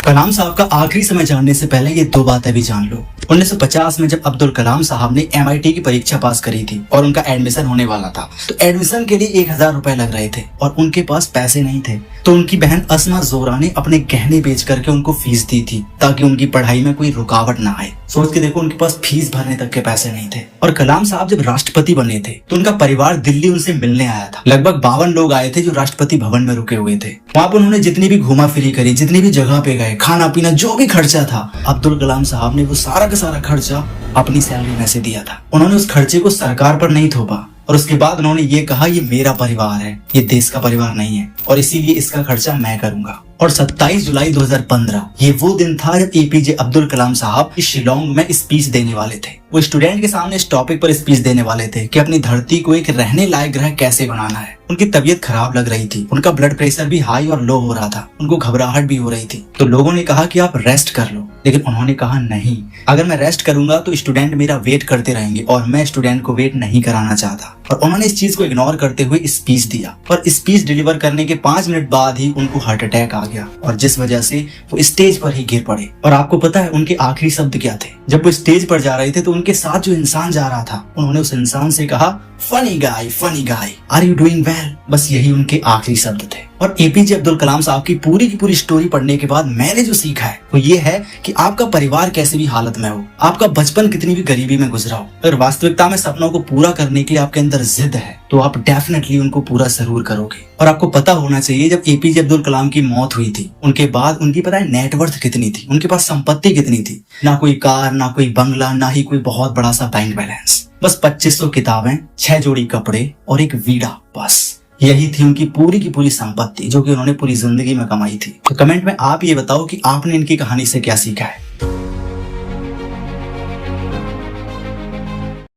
कलाम साहब का आखिरी समय जानने से पहले ये दो बातें भी जान लो। 1950 में जब अब्दुल कलाम साहब ने MIT की परीक्षा पास करी थी और उनका एडमिशन होने वाला था, तो एडमिशन के लिए 1000 रुपए लग रहे थे और उनके पास पैसे नहीं थे। तो उनकी बहन अस्मा जोहरा ने अपने गहने बेच करके उनको फीस दी थी ताकि उनकी पढ़ाई में कोई रुकावट ना आए। सोच के देखो, उनके पास फीस भरने तक के पैसे नहीं थे। और कलाम साहब जब राष्ट्रपति बने थे तो उनका परिवार दिल्ली उनसे मिलने आया था। लगभग 52 लोग आए थे जो राष्ट्रपति भवन में रुके हुए थे। वहाँ पर उन्होंने जितनी भी घुमा फिरी करी, जितनी भी जगह पे गए, खाना पीना जो भी खर्चा था, अब्दुल कलाम साहब ने वो सारा का सारा खर्चा अपनी सैलरी में से दिया था। उन्होंने उस खर्चे को सरकार पर नहीं थोपा और उसके बाद उन्होंने ये कहा, ये मेरा परिवार है, ये देश का परिवार नहीं है और इसीलिए इसका खर्चा मैं करूंगा। और 27 जुलाई 2015 ये वो दिन था जब APJ अब्दुल कलाम साहब शिलोंग में स्पीच देने वाले थे। वो स्टूडेंट के सामने इस टॉपिक पर स्पीच देने वाले थे कि अपनी धरती को एक रहने लायक ग्रह कैसे बनाना है। उनकी तबीयत खराब लग रही थी, उनका ब्लड प्रेशर भी हाई और लो हो रहा था, उनको घबराहट भी हो रही थी। तो लोगों ने कहा कि आप रेस्ट कर लो, लेकिन उन्होंने कहा नहीं, अगर मैं रेस्ट करूंगा तो स्टूडेंट मेरा वेट करते रहेंगे और मैं स्टूडेंट को वेट नहीं कराना चाहता। और उन्होंने इस चीज को इग्नोर करते हुए स्पीच दिया और स्पीच डिलीवर करने के 5 मिनट बाद ही उनको हार्ट अटैक आ गया और जिस वजह से वो स्टेज पर ही गिर पड़े। और आपको पता है उनके आखिरी शब्द क्या थे? जब वो स्टेज पर जा रहे थे तो उनके साथ जो इंसान जा रहा था, उन्होंने उस इंसान से कहा, funny guy, are you doing well? बस यही उनके आखिरी शब्द थे। और APJ अब्दुल कलाम साहब की पूरी स्टोरी पढ़ने के बाद मैंने जो सीखा है वो ये है कि आपका परिवार कैसे भी हालत में हो, आपका बचपन कितनी भी गरीबी में गुजरा हो, अगर वास्तविकता में सपनों को पूरा करने के लिए आपके अंदर जिद है तो आप डेफिनेटली उनको पूरा जरूर करोगे। और आपको पता होना चाहिए, जब APJ अब्दुल कलाम की मौत हुई थी उनके बाद उनकी पता है नेटवर्थ कितनी थी, उनके पास संपत्ति कितनी थी? ना कोई कार, ना कोई बंगला, ना ही कोई बहुत बड़ा सा बैंक बैलेंस, बस 2500 किताबें, 6 जोड़ी कपड़े और एक वीडा, बस यही थी उनकी पूरी संपत्ति जो कि उन्होंने पूरी जिंदगी में कमाई थी। तो कमेंट में आप ये बताओ कि आपने इनकी कहानी से क्या सीखा है।